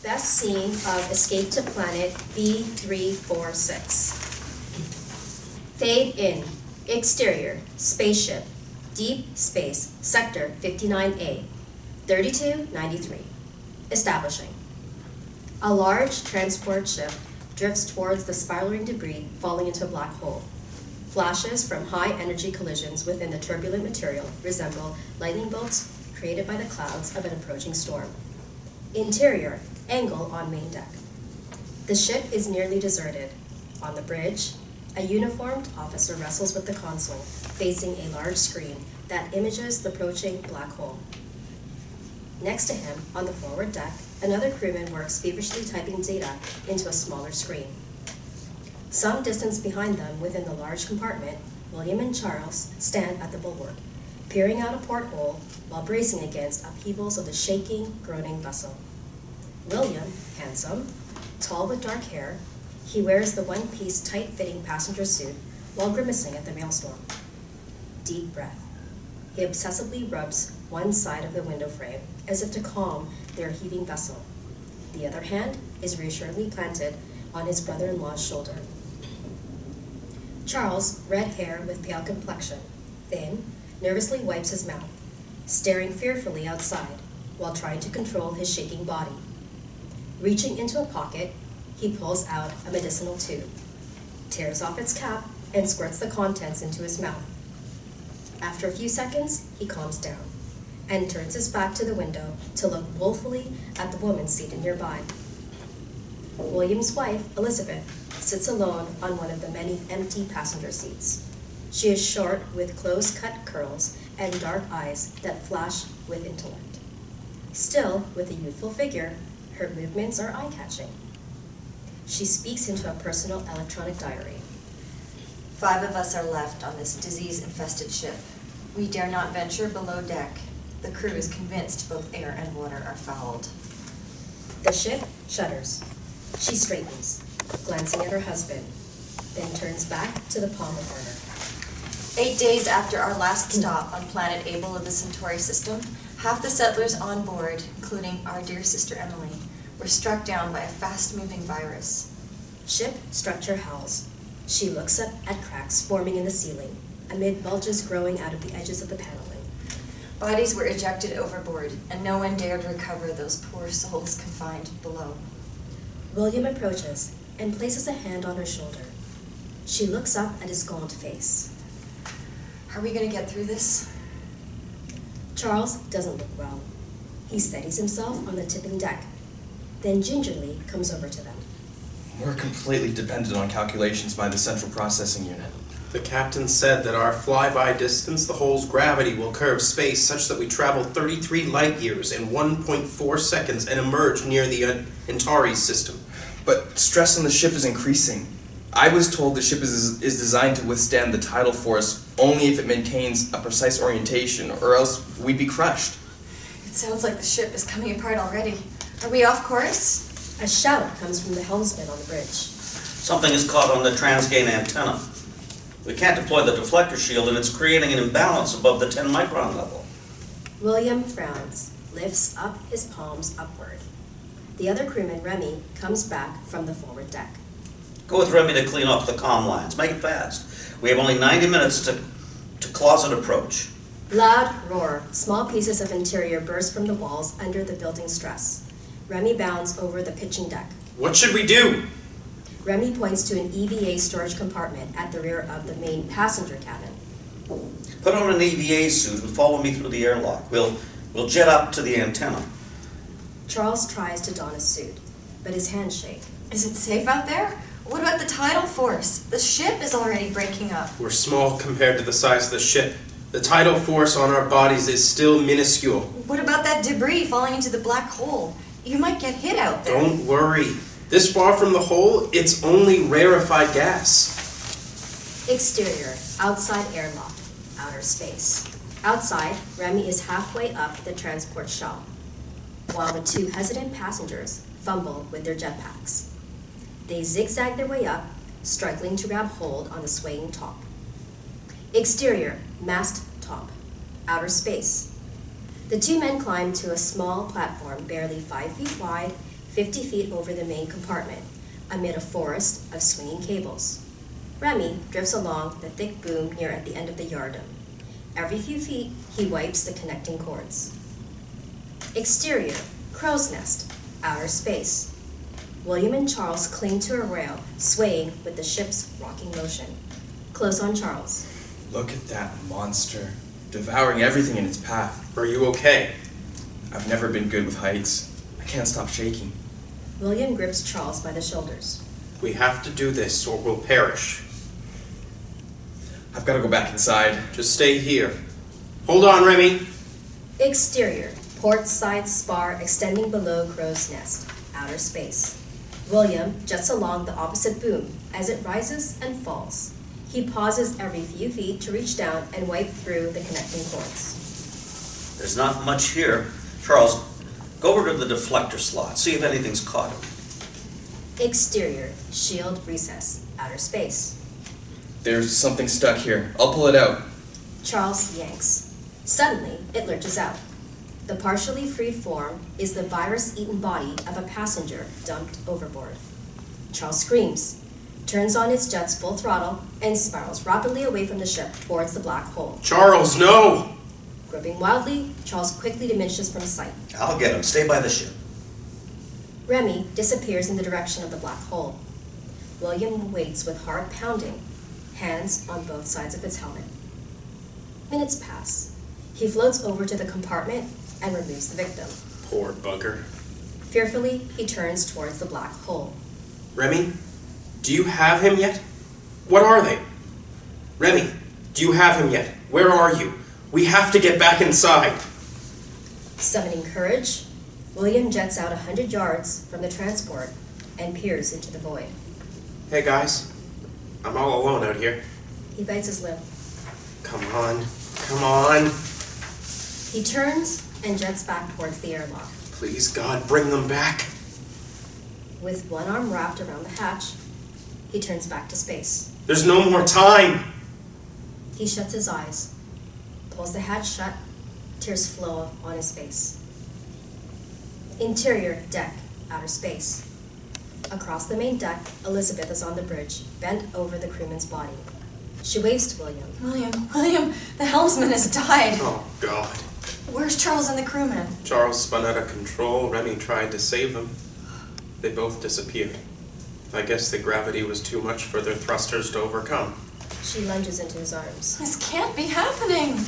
Best scene of Escape to Planet B346. Fade in. Exterior. Spaceship. Deep Space. Sector 59A. 3293. Establishing. A large transport ship drifts towards the spiraling debris falling into a black hole. Flashes from high-energy collisions within the turbulent material resemble lightning bolts created by the clouds of an approaching storm. Interior, angle on main deck. The ship is nearly deserted. On the bridge, a uniformed officer wrestles with the console, facing a large screen that images the approaching black hole. Next to him, on the forward deck, another crewman works feverishly typing data into a smaller screen. Some distance behind them, within the large compartment, William and Charles stand at the bulwark, peering out a porthole while bracing against upheavals of the shaking, groaning vessel. William, handsome, tall with dark hair, he wears the one-piece, tight-fitting passenger suit while grimacing at the maelstrom. Deep breath. He obsessively rubs one side of the window frame as if to calm their heaving vessel. The other hand is reassuringly planted on his brother-in-law's shoulder. Charles, red hair with pale complexion, thin, nervously wipes his mouth, staring fearfully outside while trying to control his shaking body. Reaching into a pocket, he pulls out a medicinal tube, tears off its cap, and squirts the contents into his mouth. After a few seconds, he calms down and turns his back to the window to look woefully at the woman seated nearby. William's wife, Elizabeth, sits alone on one of the many empty passenger seats. She is short with close-cut curls and dark eyes that flash with intellect. Still, with a youthful figure, her movements are eye-catching. She speaks into a personal electronic diary. 5 of us are left on this disease-infested ship. We dare not venture below deck. The crew is convinced both air and water are fouled. The ship shudders. She straightens, glancing at her husband, then turns back to the palm of order. 8 days after our last stop on planet Able of the Centauri system, half the settlers on board, including our dear sister Emily, were struck down by a fast-moving virus. Ship structure howls. She looks up at cracks forming in the ceiling, amid bulges growing out of the edges of the paneling. Bodies were ejected overboard, and no one dared recover those poor souls confined below. William approaches and places a hand on her shoulder. She looks up at his gaunt face. Are we going to get through this? Charles doesn't look well. He steadies himself on the tipping deck, then gingerly comes over to them. We're completely dependent on calculations by the central processing unit. The captain said that our flyby distance, the hole's gravity, will curve space such that we travel 33 light years in 1.4 seconds and emerge near the Antares system. But stress on the ship is increasing. I was told the ship is designed to withstand the tidal force only if it maintains a precise orientation, or else we'd be crushed. It sounds like the ship is coming apart already. Are we off course? A shout comes from the helmsman on the bridge. Something is caught on the transgain antenna. We can't deploy the deflector shield, and it's creating an imbalance above the 10 micron level. William frowns, lifts up his palms upward. The other crewman, Remy, comes back from the forward deck. Go with Remy to clean off the comm lines. Make it fast. We have only 90 minutes to closet approach. Loud roar. Small pieces of interior burst from the walls under the building stress. Remy bounds over the pitching deck. What should we do? Remy points to an EVA storage compartment at the rear of the main passenger cabin. Put on an EVA suit and follow me through the airlock. We'll jet up to the antenna. Charles tries to don a suit, but his hands shake. Is it safe out there? What about the tidal force? The ship is already breaking up. We're small compared to the size of the ship. The tidal force on our bodies is still minuscule. What about that debris falling into the black hole? You might get hit out there. Don't worry. This far from the hole, it's only rarefied gas. Exterior, outside airlock, outer space. Outside, Remy is halfway up the transport shell, while the 2 hesitant passengers fumble with their jetpacks. They zigzag their way up, struggling to grab hold on the swaying top. Exterior, mast top, outer space. The 2 men climb to a small platform barely 5 feet wide 50 feet over the main compartment, amid a forest of swinging cables. Remy drifts along the thick boom near at the end of the yardum. Every few feet, he wipes the connecting cords. Exterior, crow's nest, outer space. William and Charles cling to a rail, swaying with the ship's rocking motion. Close on Charles. Look at that monster, devouring everything in its path. Are you okay? I've never been good with heights. I can't stop shaking. William grips Charles by the shoulders. We have to do this or we'll perish. I've got to go back inside. Just stay here. Hold on, Remy. Exterior, port side spar extending below crow's nest, outer space. William jets along the opposite boom as it rises and falls. He pauses every few feet to reach down and wipe through the connecting cords. There's not much here. Charles, go over to the deflector slot, see if anything's caught him. Exterior, shield recess, outer space. There's something stuck here. I'll pull it out. Charles yanks. Suddenly, it lurches out. The partially freed form is the virus-eaten body of a passenger dumped overboard. Charles screams, turns on its jets full throttle, and spirals rapidly away from the ship towards the black hole. Charles, no! Groping wildly, Charles quickly diminishes from sight. I'll get him. Stay by the ship. Remy disappears in the direction of the black hole. William waits with heart pounding, hands on both sides of its helmet. Minutes pass. He floats over to the compartment and removes the victim. Poor bugger. Fearfully, he turns towards the black hole. Remy, do you have him yet? What are they? Remy, do you have him yet? Where are you? We have to get back inside. Summoning courage, William jets out 100 yards from the transport and peers into the void. Hey guys, I'm all alone out here. He bites his lip. Come on, come on. He turns and jets back towards the airlock. Please God, bring them back. With one arm wrapped around the hatch, he turns back to space. There's no more time. He shuts his eyes, pulls the hatch shut, tears flow on his face. Interior deck, outer space. Across the main deck, Elizabeth is on the bridge, bent over the crewman's body. She waves to William. William, the helmsman has died. Oh God. Where's Charles and the crewman? Charles spun out of control. Remy tried to save them. They both disappeared. I guess the gravity was too much for their thrusters to overcome. She lunges into his arms. This can't be happening.